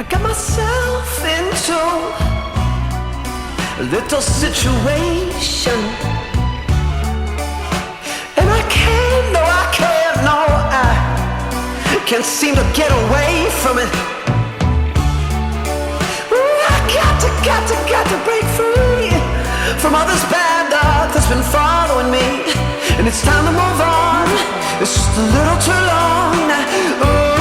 I got myself into a little situation, and I can't seem to get away from it. Ooh, I got to break free from all this bad luck that's been following me, and it's time to move on. It's just a little too long. Ooh.